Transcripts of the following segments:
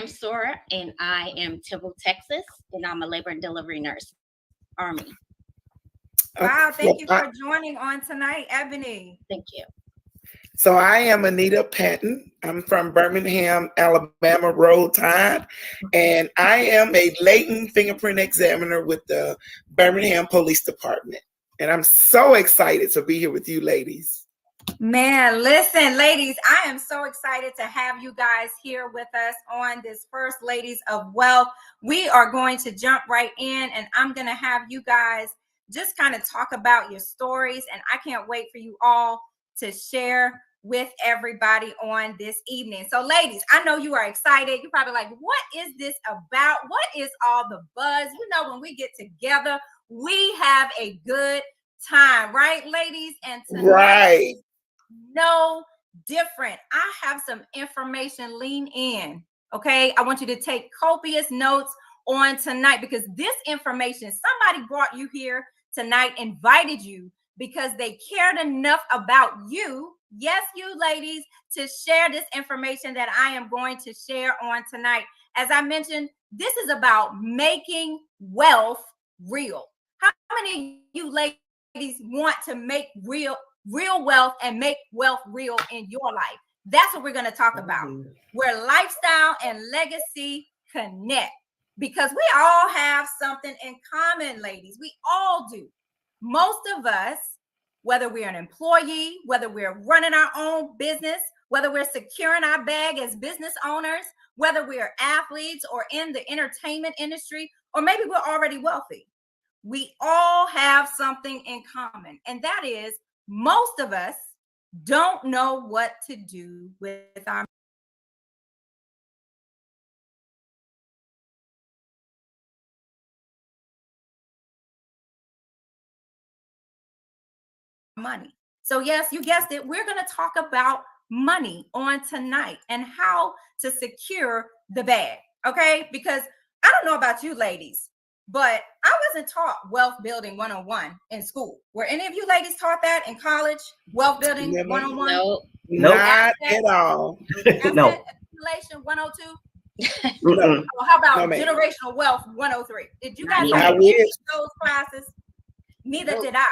Store, and I am Temple, Texas, and I'm a labor and delivery nurse, Army. Wow, thank you for joining on tonight, Ebony. Thank you. So I am Anita Patton. I'm from Birmingham, Alabama, Roll Tide, and I am a latent fingerprint examiner with the Birmingham Police Department. And I'm so excited to be here with you ladies. Man, listen, ladies, I am so excited to have you guys here with us on this first Ladies of Wealth. We are going to jump right in, and I'm going to have you guys just kind of talk about your stories. And I can't wait for you all to share with everybody on this evening. So ladies, I know you are excited. You're probably like, what is this about? What is all the buzz? You know, when we get together, we have a good time, right, ladies? And tonight, right. No different. I have some information. Lean in. Okay. I want you to take copious notes on tonight, because this information, somebody brought you here tonight, invited you because they cared enough about you. Yes, you ladies, to share this information that I am going to share on tonight. As I mentioned, this is about making wealth real. How many of you ladies want to make real wealth and make wealth real in your life? That's what we're going to talk about, where lifestyle and legacy connect, because we all have something in common, ladies. We all do. Most of us, whether we're an employee, whether we're running our own business, whether we're securing our bag as business owners, whether we're athletes or in the entertainment industry, or maybe we're already wealthy, we all have something in common. And that is, most of us don't know what to do with our money. So yes, you guessed it. We're going to talk about money on tonight and how to secure the bag. Okay. Because I don't know about you ladies, but I wasn't taught wealth building 101 in school. Were any of you ladies taught that in college? Wealth building 101? No, not at all. No. Accumulation 102? No. Oh, how about generational wealth 103? Did you guys take those classes? Neither did I.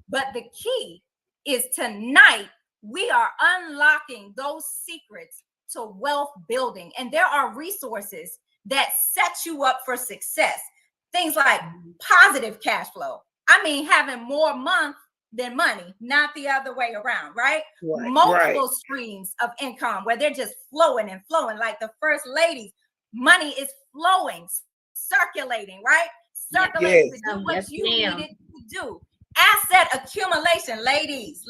But the key is tonight we are unlocking those secrets to wealth building. And there are resources that set you up for success. Things like positive cash flow. I mean, having more month than money, not the other way around, right? Multiple streams of income where they're just flowing and flowing. Like the first ladies, money is flowing, circulating, right? Circulating to do what you needed to do. Asset accumulation, ladies,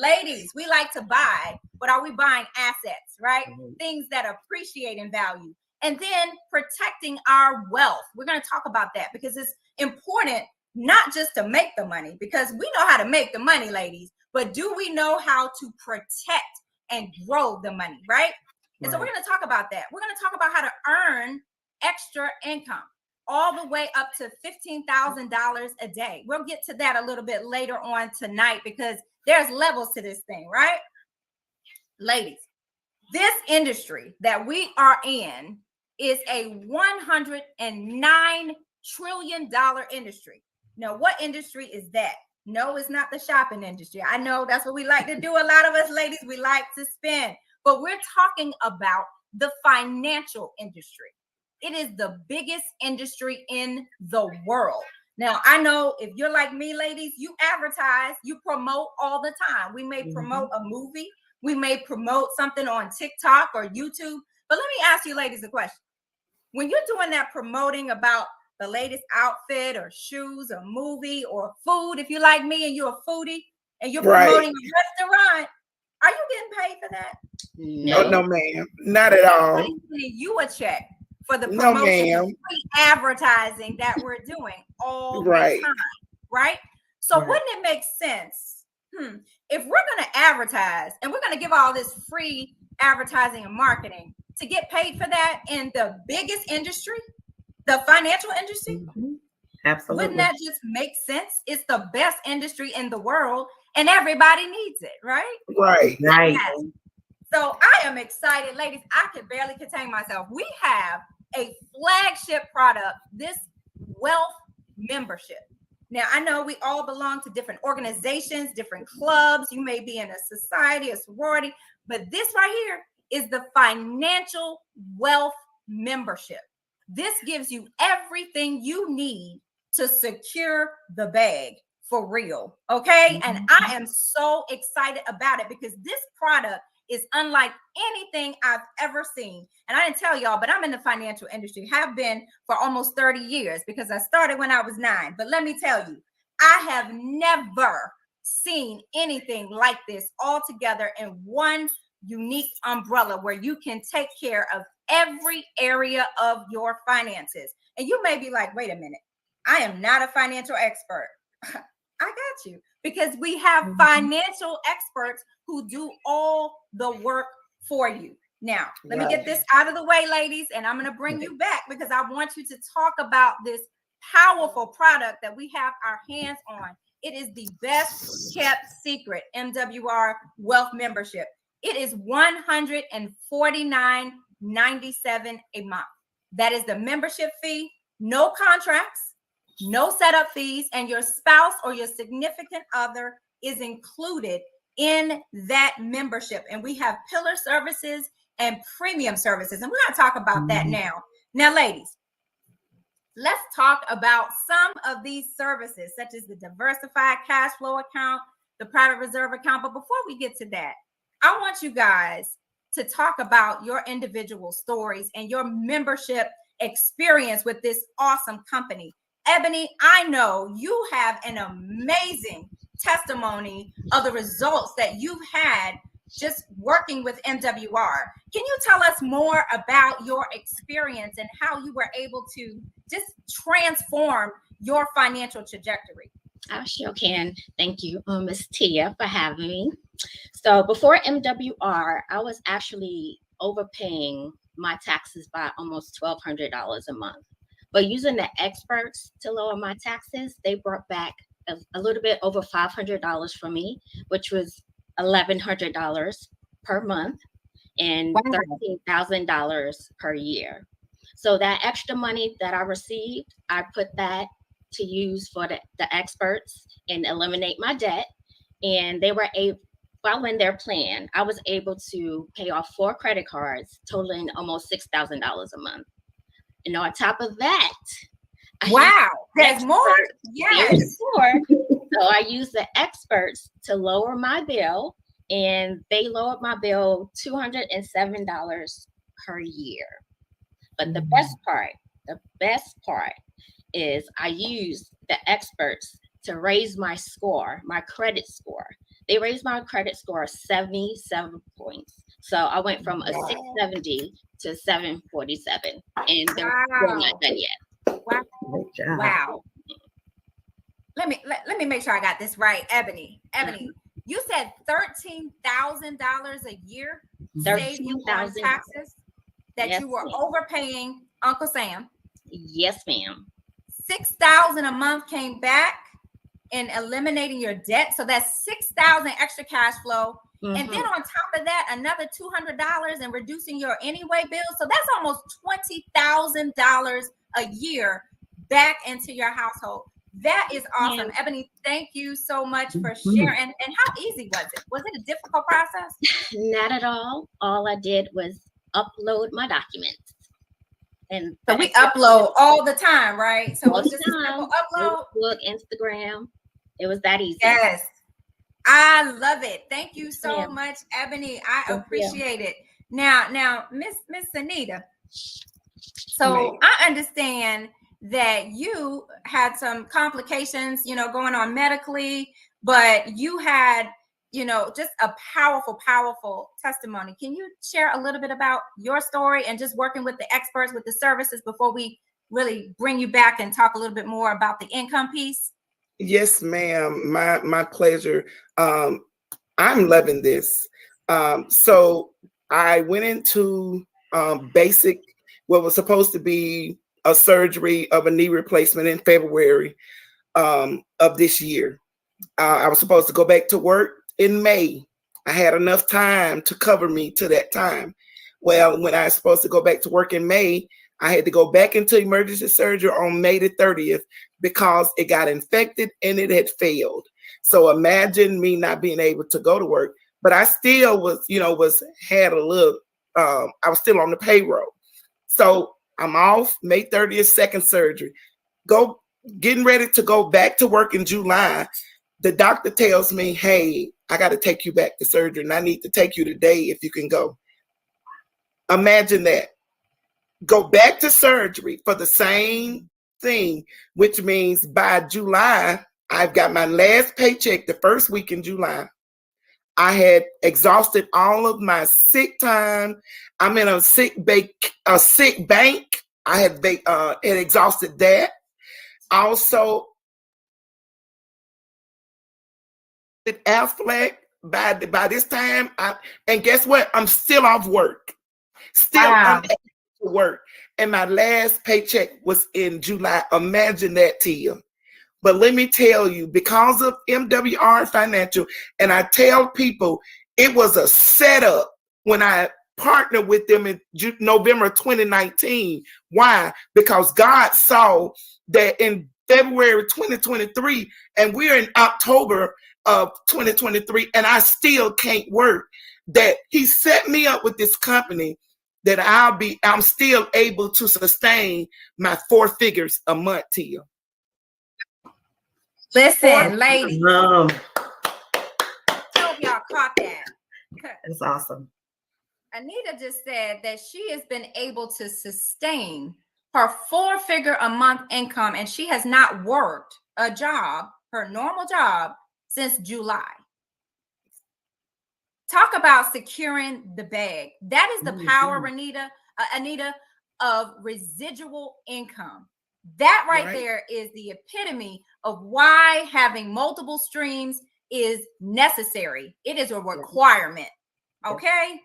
we like to buy, but are we buying assets, right? Things that appreciate in value. And then protecting our wealth. We're going to talk about that because it's important not just to make the money, because we know how to make the money, ladies, but do we know how to protect and grow the money, right? And so we're going to talk about that. We're going to talk about how to earn extra income, all the way up to $15,000 a day. We'll get to that a little bit later on tonight because there's levels to this thing, right? Ladies, this industry that we are in is a $109 trillion industry. Now, what industry is that? No, it's not the shopping industry. I know that's what we like to do. A lot of us ladies, we like to spend, but we're talking about the financial industry. It is the biggest industry in the world. Now, I know if you're like me, ladies, you advertise, you promote all the time. We may promote a movie. We may promote something on TikTok or YouTube. But let me ask you ladies a question. When you're doing that promoting about the latest outfit or shoes or movie or food, if you're like me and you're a foodie and you're promoting a restaurant, are you getting paid for that? No, ma'am. Not at all. Somebody's giving you a check for the promotion of free advertising that we're doing all the time, right? So wouldn't it make sense if we're going to advertise and we're going to give all this free advertising and marketing to get paid for that in the biggest industry, the financial industry? Absolutely. Wouldn't that just make sense? It's the best industry in the world and everybody needs it, right? Right. Yes. So I am excited, ladies. I can barely contain myself. We have flagship product, this wealth membership. Now, I know we all belong to different organizations, different clubs. You may be in a society, a sorority, but this right here is the financial wealth membership. This gives you everything you need to secure the bag for real. Okay. And I am so excited about it because this product is unlike anything I've ever seen. And I didn't tell y'all, but I'm in the financial industry, have been for almost 30 years because I started when I was 9. But let me tell you, I have never seen anything like this all together in one unique umbrella where you can take care of every area of your finances. And you may be like, wait a minute, I am not a financial expert. I got you, because we have financial experts who do all the work for you. Now, let me get this out of the way, ladies, and I'm going to bring you back because I want you to talk about this powerful product that we have our hands on. It is the best kept secret MWR Wealth Membership. It is $149.97 a month. That is the membership fee, no contracts, no setup fees, and your spouse or your significant other is included in that membership. And we have pillar services and premium services. And we're going to talk about that now. Now, ladies, let's talk about some of these services, such as the diversified cash flow account, the private reserve account. But before we get to that, I want you guys to talk about your individual stories and your membership experience with this awesome company. Ebony, I know you have an amazing testimony of the results that you've had just working with MWR. Can you tell us more about your experience and how you were able to just transform your financial trajectory? I sure can. Thank you, Ms. Tia, for having me. So before MWR, I was actually overpaying my taxes by almost $1,200 a month. But using the experts to lower my taxes, they brought back a little bit over $500 for me, which was $1,100 per month and $13,000 per year. So that extra money that I received, I put that to use for the experts and eliminate my debt. And they were following their plan. I was able to pay off 4 credit cards, totaling almost $6,000 a month. And on top of that, there's more. Yes, more. So I used the experts to lower my bill, and they lowered my bill $207 per year. But the best part is I used the experts to raise my score, my credit score. They raised my credit score 77 points. So I went from a 670 to 747, and they're still not done yet. Wow. Let me make sure I got this right, Ebony. You said $13,000 a year saved you on taxes that you were overpaying Uncle Sam. Yes, ma'am. $6,000 a month came back in eliminating your debt. So that's $6,000 extra cash flow. And then on top of that, another $200 in reducing your anyway bill. So that's almost $20,000 a year back into your household. That is awesome. Yeah. Ebony, thank you so much for sharing. And how easy was it? Was it a difficult process? Not at all. All I did was upload my documents. And so we upload all the time, right? So it's just a simple upload. Facebook, Instagram. It was that easy. Yes. I love it. Thank you so much, Ebony. I appreciate it. Now, Miss Anita. So I understand that you had some complications, going on medically, but you had, just a powerful testimony. Can you share a little bit about your story and just working with the experts, with the services, before we really bring you back and talk a little bit more about the income piece? Yes, ma'am. My pleasure. I'm loving this. So I went into basic, what was supposed to be a surgery of a knee replacement in February of this year. I was supposed to go back to work in May. I had enough time to cover me to that time. Well, when I was supposed to go back to work in May, I had to go back into emergency surgery on May the 30th because it got infected and it had failed. So imagine me not being able to go to work, but I still was, had a little, I was still on the payroll. So I'm off May 30th, second surgery. Getting ready to go back to work in July. The doctor tells me, hey, I got to take you back to surgery and I need to take you today if you can go. Imagine that. Go back to surgery for the same thing, which means by July, I've got my last paycheck the first week in July. I had exhausted all of my sick time. I'm in a sick bank. I had exhausted that. Also, with Affleck, by this time, and guess what? I'm still off work. Still unable to work. And my last paycheck was in July. Imagine that, Tia. But let me tell you, because of MWR Financial, and I tell people it was a setup when I partnered with them in November 2019. Why? Because God saw that in February 2023, and we're in October of 2023, and I still can't work, that He set me up with this company that I'm still able to sustain my 4 figures a month, Tia. Listen, ladies. Mom. Hope y'all caught that. That's awesome. Anita just said that she has been able to sustain her 4-figure a month income, and she has not worked a job, her normal job, since July. Talk about securing the bag. That is the power, Anita, of residual income. That right there is the epitome of why having multiple streams is necessary. It is a requirement. Okay?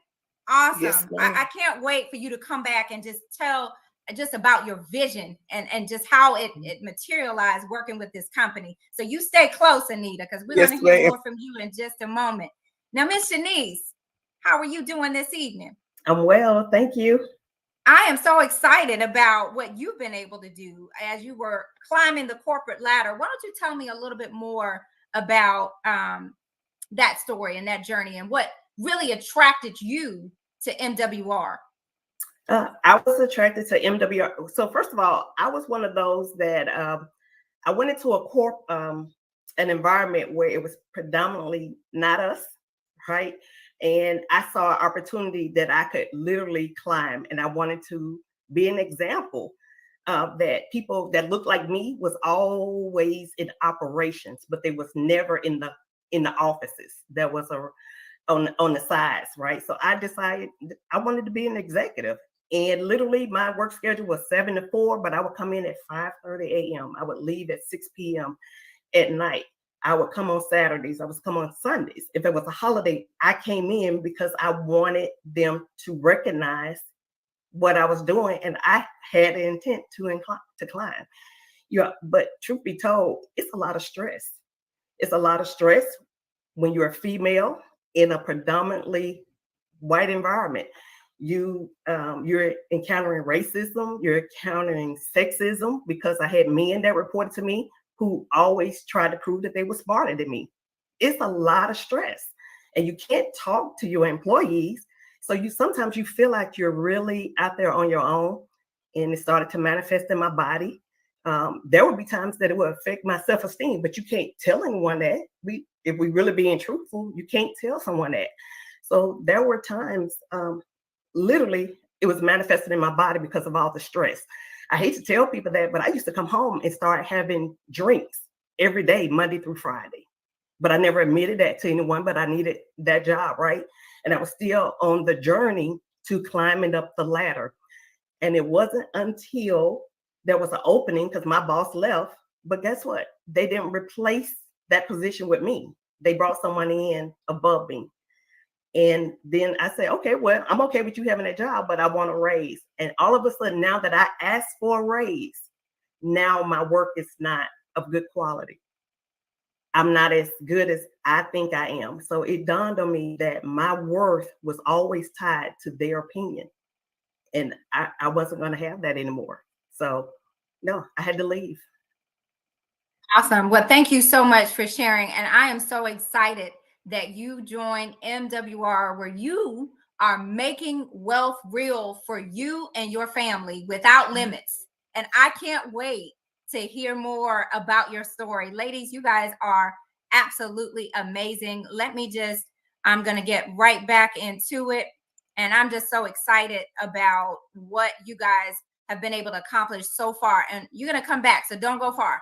Awesome. Yes, I can't wait for you to come back and just tell just about your vision and just how it materialized working with this company. So you stay close, Anita, because we're going to hear more from you in just a moment. Now, Miss Shanice, how are you doing this evening? I'm well, thank you. I am so excited about what you've been able to do as you were climbing the corporate ladder. Why don't you tell me a little bit more about that story and that journey and what really attracted you to MWR? I was attracted to MWR. So first of all, I was one of those that I went into an environment where it was predominantly not us, right? And I saw an opportunity that I could literally climb, and I wanted to be an example that people that looked like me was always in operations, but they was never in the offices. There was on the sides, right? So I decided I wanted to be an executive. And literally my work schedule was 7 to 4, but I would come in at 5:30 a.m. I would leave at 6 p.m. at night. I would come on Saturdays. I would come on Sundays. If it was a holiday, I came in because I wanted them to recognize what I was doing, and I had the intent to climb. But truth be told, it's a lot of stress. It's a lot of stress when you're a female in a predominantly white environment. You're encountering racism, you're encountering sexism, because I had men that reported to me who always tried to prove that they were smarter than me. It's a lot of stress, and you can't talk to your employees. So sometimes you feel like you're really out there on your own, and it started to manifest in my body. There would be times that it would affect my self-esteem, but you can't tell anyone that. If we really being truthful, you can't tell someone that. So there were times, literally, it was manifested in my body because of all the stress. I hate to tell people that, but I used to come home and start having drinks every day, Monday through Friday. But I never admitted that to anyone, but I needed that job, right? And I was still on the journey to climbing up the ladder. And it wasn't until there was an opening, because my boss left, but guess what? They didn't replace that position with me. They brought someone in above me. And then I said, okay, well, I'm okay with you having a job, but I want a raise. And all of a sudden, now that I asked for a raise, now my work is not of good quality. I'm not as good as I think I am. So it dawned on me that my worth was always tied to their opinion. And I wasn't going to have that anymore. So no, I had to leave. Awesome. Well, thank you so much for sharing. And I am so excited that you joined MWR, where you are making wealth real for you and your family without limits. And I can't wait to hear more about your story. Ladies, you guys are absolutely amazing. I'm going to get right back into it. And I'm just so excited about what you guys have been able to accomplish so far. And you're going to come back, so don't go far.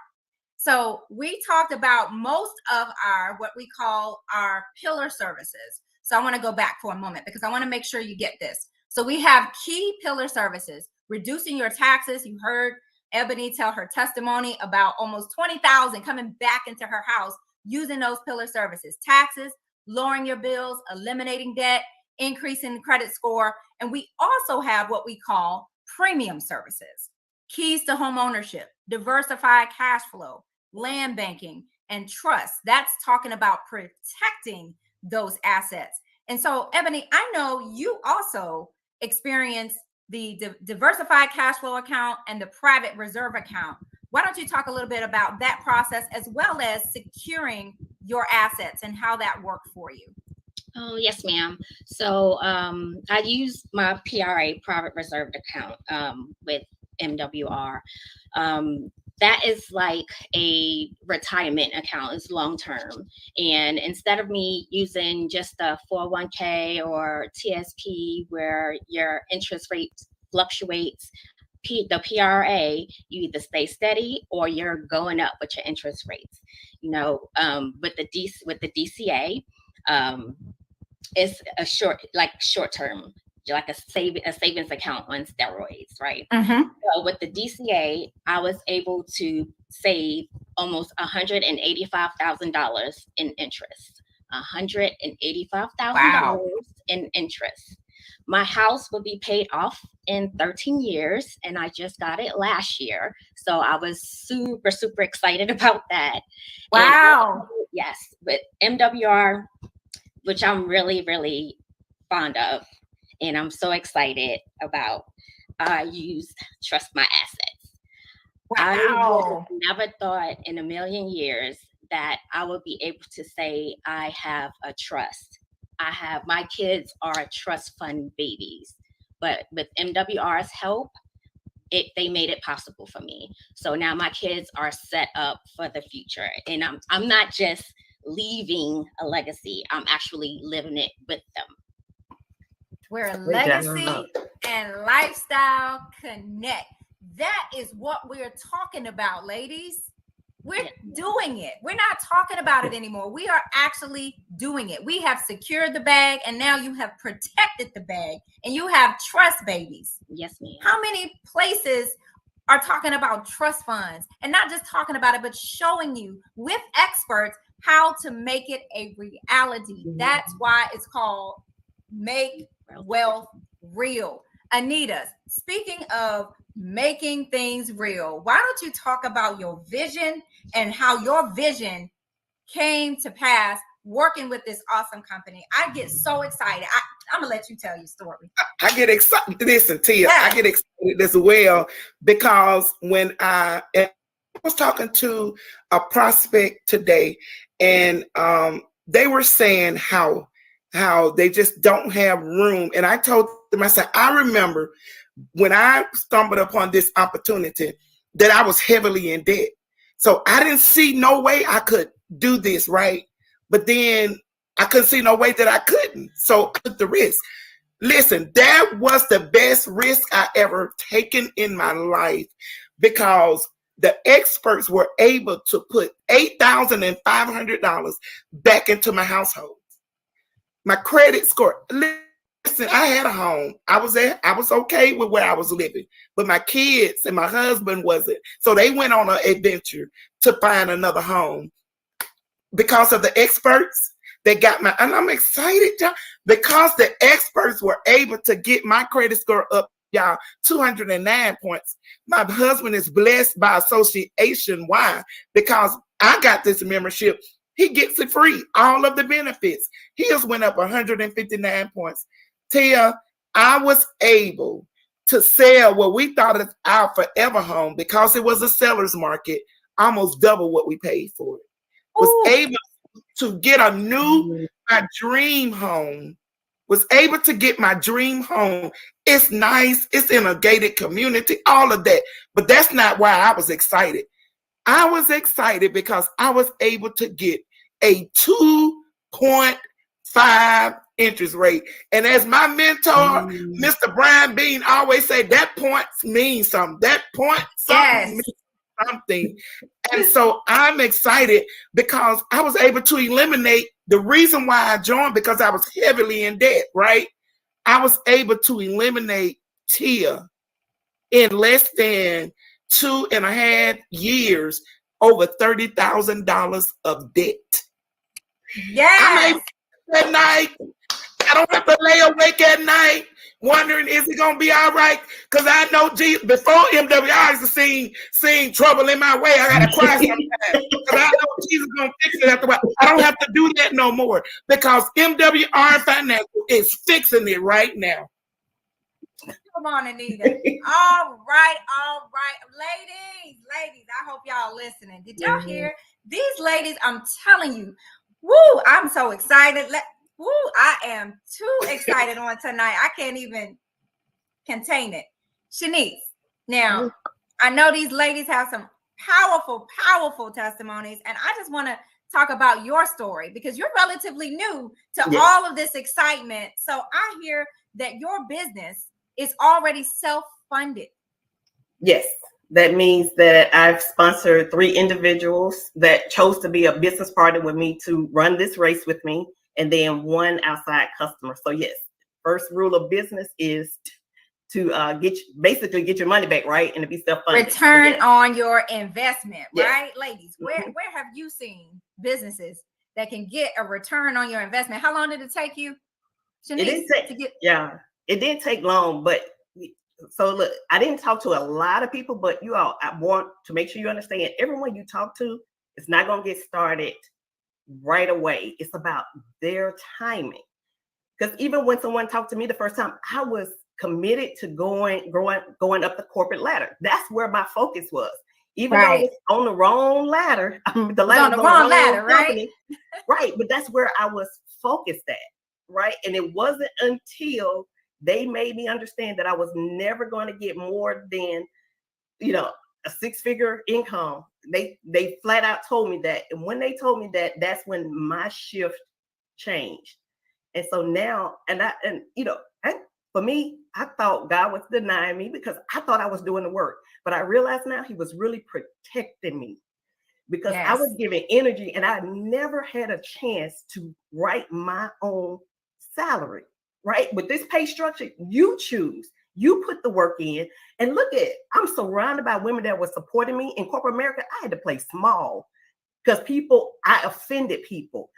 So we talked about most of what we call our pillar services. So I want to go back for a moment because I want to make sure you get this. So we have key pillar services: reducing your taxes. You heard Ebony tell her testimony about almost $20,000 coming back into her house using those pillar services: taxes, lowering your bills, eliminating debt, increasing credit score. And we also have what we call premium services: keys to home ownership, diversified cash flow, land banking, and trust. That's talking about protecting those assets. And so, Ebony, I know you also experienced the diversified cash flow account and the private reserve account. Why don't you talk a little bit about that process, as well as securing your assets and how that worked for you? Oh, yes, ma'am. So I use my PRA, private reserved account, with MWR. That is like a retirement account. It's long term. And instead of me using just a 401k or TSP where your interest rate fluctuates, the PRA, you either stay steady or you're going up with your interest rates. You know, with the DCA, it's a short term, like a savings account on steroids, right? Mm-hmm. So with the DCA, I was able to save almost $185,000 in interest. $185,000 in interest. My house will be paid off in 13 years, and I just got it last year. So I was super, super excited about that. Wow. And, yes, with MWR, which I'm really, really fond of, and I'm so excited about. I used Trust My Assets. Wow. I never thought in a million years that I would be able to say I have a trust. My kids are trust fund babies, but with MWR's help, they made it possible for me. So now my kids are set up for the future, and I'm not just leaving a legacy. I'm actually living it with them. Where legacy and lifestyle connect. That is what we're talking about, ladies. We're doing it. We're not talking about it anymore. We are actually doing it. We have secured the bag, and now you have protected the bag, and you have trust babies. Yes, ma'am. How many places are talking about trust funds, and not just talking about it, but showing you with experts how to make it a reality? That's why it's called Make Wealth Real. Anita, speaking of making things real, why don't you talk about your vision and how your vision came to pass working with this awesome company? I get so excited. I'm gonna let you tell your story. I get excited. Listen, Tia, I get excited as well, because when I was talking to a prospect today, and they were saying how they just don't have room. And I told them, I said, I remember when I stumbled upon this opportunity that I was heavily in debt. So I didn't see no way I could do this, right? But then I couldn't see no way that I couldn't. So I took the risk. Listen, that was the best risk I ever taken in my life, because the experts were able to put $8,500 back into my household. My credit score. Listen, I had a home. I was okay with where I was living, but my kids and my husband wasn't. So they went on an adventure to find another home. Because of the experts, they got and I'm excited, y'all, because the experts were able to get my credit score up, y'all, 209 points. My husband is blessed by association. Why? Because I got this membership. He gets it free, all of the benefits. His went up 159 points. Tia, I was able to sell what we thought of our forever home, because it was a seller's market, almost double what we paid for it. Was able to get a new, my dream home, was able to get my dream home. It's nice. It's in a gated community, all of that. But that's not why I was excited. I was excited because I was able to get a 2.5 interest rate. And as my mentor, Mr. Brian Bean, always say, that point means something. That point something means something. And so I'm excited because I was able to eliminate the reason why I joined, because I was heavily in debt, right? I was able to eliminate Tia in less than 2.5 years, over $30,000 of debt. Yes. I'm able at night. I don't have to lay awake at night wondering, is it going to be all right? Because I know Jesus, before MWI, I used to seen trouble in my way. I got to cry sometimes because I know Jesus is going to fix it after a while. I don't have to do that no more because MWR Financial is fixing it right now. Come on, Anita. All right. Ladies, I hope y'all listening. Did y'all hear? These ladies, I'm telling you, woo, I'm so excited. I am too excited on tonight. I can't even contain it. Shanice, now, I know these ladies have some powerful testimonies, and I just want to talk about your story because you're relatively new to all of this excitement. So I hear that your business is already self-funded. Yes. That means that I've sponsored 3 individuals that chose to be a business partner with me to run this race with me, and then 1 outside customer. So yes, first rule of business is to basically get your money back, right? And to be self-funded. Return on your investment, right? Ladies, where have you seen businesses that can get a return on your investment? How long did it take you, Shanice, it didn't take long, but so look, I didn't talk to a lot of people, but you all, I want to make sure you understand, everyone you talk to is not going to get started right away. It's about their timing. Because even when someone talked to me the first time, I was committed to going up the corporate ladder. That's where my focus was. Even though it's on the wrong ladder, the ladder on the wrong ladder, right? Right. But that's where I was focused at. Right. And it wasn't until they made me understand that I was never going to get more than, a 6-figure income. They flat out told me that. And when they told me that, that's when my shift changed. And so now, for me, I thought God was denying me because I thought I was doing the work. But I realize now he was really protecting me because I was giving energy and I never had a chance to write my own salary, right? With this pay structure, you choose. You put the work in, and look at, I'm surrounded by women that were supporting me. In corporate America, I had to play small because I offended people.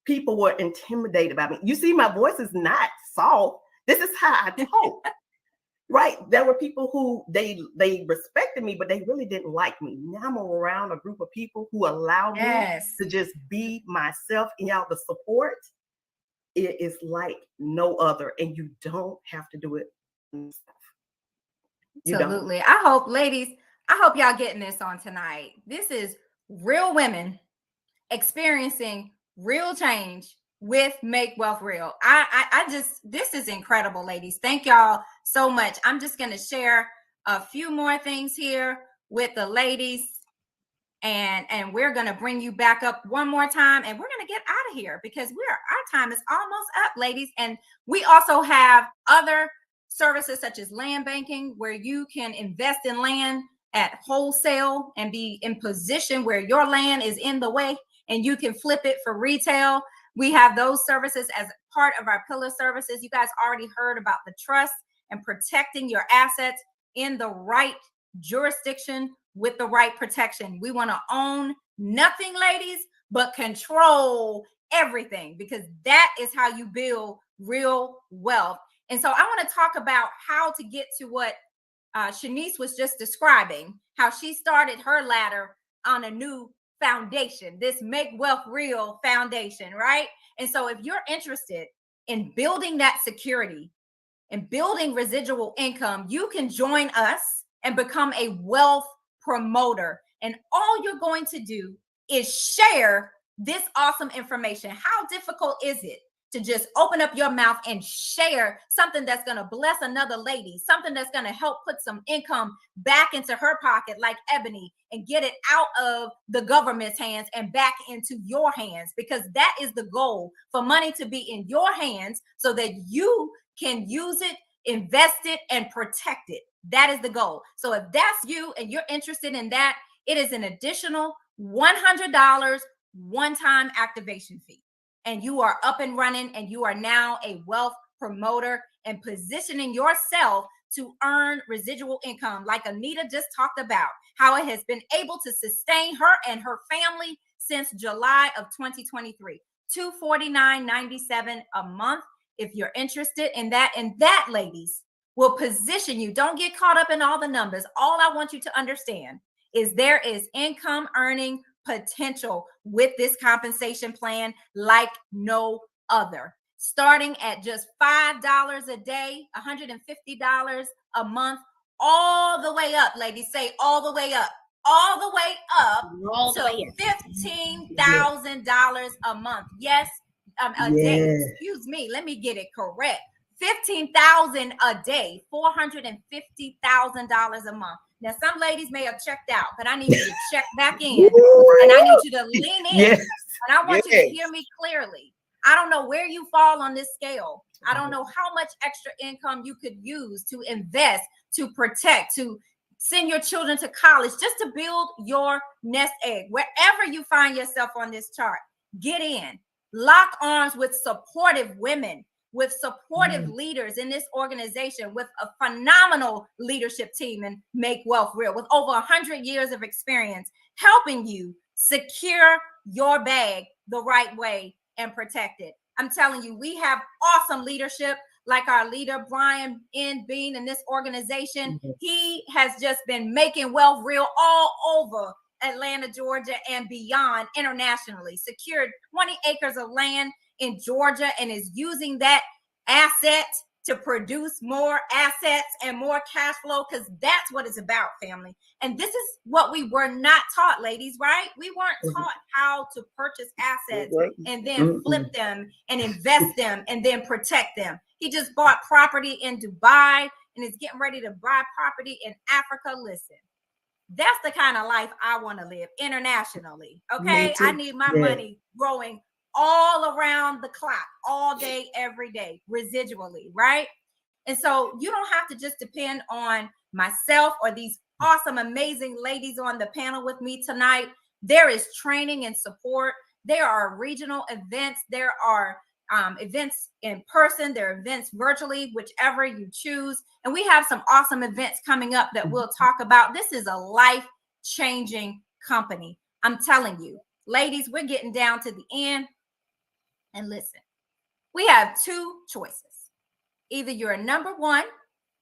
People were intimidated by me. You see, my voice is not soft. This is how I talk, right? There were people who they respected me, but they really didn't like me. Now I'm around a group of people who allow me to just be myself, and y'all, the support, it is no other, and you don't have to do it. Absolutely. I hope, ladies, y'all getting this on tonight. This is real women experiencing real change with Make Wealth Real. This is incredible, ladies. Thank y'all so much. I'm just going to share a few more things here with the ladies, and we're going to bring you back up one more time, and we're going to get out of here because our time is almost up, ladies. And we also have other services such as land banking, where you can invest in land at wholesale and be in position where your land is in the way and you can flip it for retail. We have those services as part of our pillar services. You guys already heard about the trust and protecting your assets in the right jurisdiction with the right protection. We want to own nothing, ladies, but control everything, because that is how you build real wealth. And so I want to talk about how to get to what Shanice was just describing, how she started her ladder on a new foundation, this Make Wealth Real foundation, right? And so if you're interested in building that security and building residual income, you can join us and become a wealth promoter. And all you're going to do is share this awesome information. How difficult is it to just open up your mouth and share something that's going to bless another lady, something that's going to help put some income back into her pocket, like Ebony, and get it out of the government's hands and back into your hands? Because that is the goal, for money to be in your hands so that you can use it, invest it, and protect it. That is the goal. So if that's you and you're interested in that, it is an additional $100 one-time activation fee. And you are up and running, and you are now a wealth promoter and positioning yourself to earn residual income, like Anita just talked about, how it has been able to sustain her and her family since July of 2023. $249.97 a month. If you're interested in that, and that, ladies, will position you. Don't get caught up in all the numbers. All I want you to understand is there is income earning potential with this compensation plan like no other. Starting at just $5 a day, $150 a month, all the way up, ladies, say all the way up, all the way up to $15,000 a month. Yes, a day. Excuse me, let me get it correct. $15,000 a day, $450,000 a month. Now, some ladies may have checked out, but I need you to check back in, and I need you to lean in, and I want you to hear me clearly. I don't know where you fall on this scale. I don't know how much extra income you could use to invest, to protect, to send your children to college, just to build your nest egg. Wherever you find yourself on this chart, get in, lock arms with supportive women, with supportive leaders in this organization, with a phenomenal leadership team, and Make Wealth Real, with over 100 years of experience, helping you secure your bag the right way and protect it. I'm telling you, we have awesome leadership, like our leader, Brian N. Bean, in this organization. He has just been making wealth real all over Atlanta, Georgia, and beyond internationally. Secured 20 acres of land in Georgia and is using that asset to produce more assets and more cash flow, because that's what it's about, family. And this is what we were not taught, ladies, right? We weren't taught how to purchase assets and then flip them and invest them and then protect them. He just bought property in Dubai and is getting ready to buy property in Africa. Listen, that's the kind of life I want to live internationally. Okay, I need my money growing all around the clock, all day, every day, residually, right? And so you don't have to just depend on myself or these awesome, amazing ladies on the panel with me tonight. There is training and support. There are regional events. There are events in person. There are events virtually, whichever you choose. And we have some awesome events coming up that we'll talk about. This is a life-changing company. I'm telling you, ladies, we're getting down to the end. And listen, we have two choices. Either you're a number one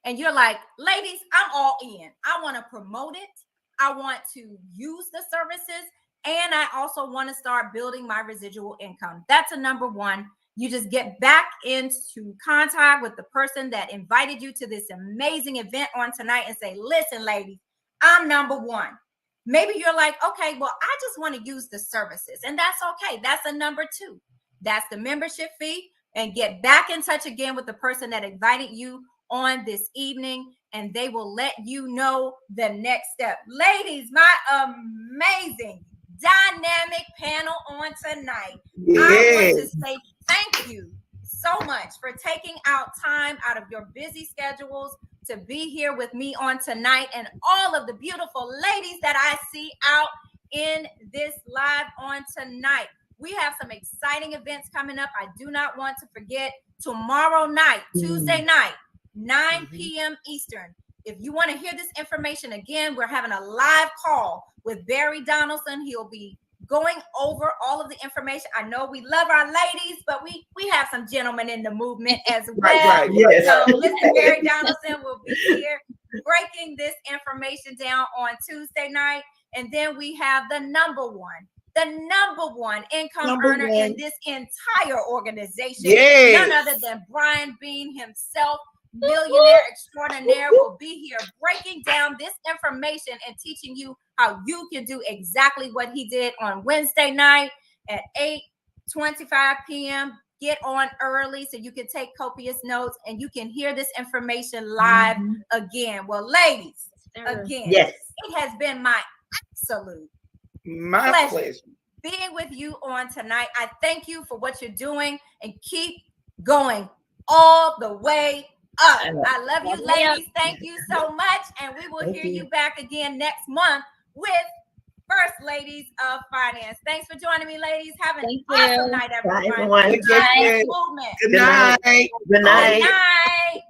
and you're like, ladies, I'm all in. I want to promote it. I want to use the services. And I also want to start building my residual income. That's a number one. You just get back into contact with the person that invited you to this amazing event on tonight and say, listen, ladies, I'm number one. Maybe you're like, okay, well, I just want to use the services. And that's okay. That's a number two. That's the membership fee. And get back in touch again with the person that invited you on this evening, and they will let you know the next step. Ladies, my amazing, dynamic panel on tonight. I want to say thank you so much for taking out time out of your busy schedules to be here with me on tonight, and all of the beautiful ladies that I see out in this live on tonight. We have some exciting events coming up. I do not want to forget tomorrow night, Tuesday night, 9 p.m. Eastern. If you want to hear this information again, we're having a live call with Barry Donaldson. He'll be going over all of the information. I know we love our ladies, but we have some gentlemen in the movement as well. So Mr. Barry Donaldson will be here breaking this information down on Tuesday night. And then we have the number one income earner in this entire organization, none other than Brian Bean himself, millionaire extraordinaire will be here breaking down this information and teaching you how you can do exactly what he did on Wednesday night at 8:25 p.m. Get on early so you can take copious notes and you can hear this information live again. Well, ladies, again, Yes. it has been my absolute My pleasure. being with you on tonight. I thank you for what you're doing and keep going all the way up. I love you, ladies. Thank you so much. And we will hear you back again next month with First Ladies of Finance. Thanks for joining me, ladies. Have an awesome night, everyone. Bye, everyone. Good night. Good night. Good night.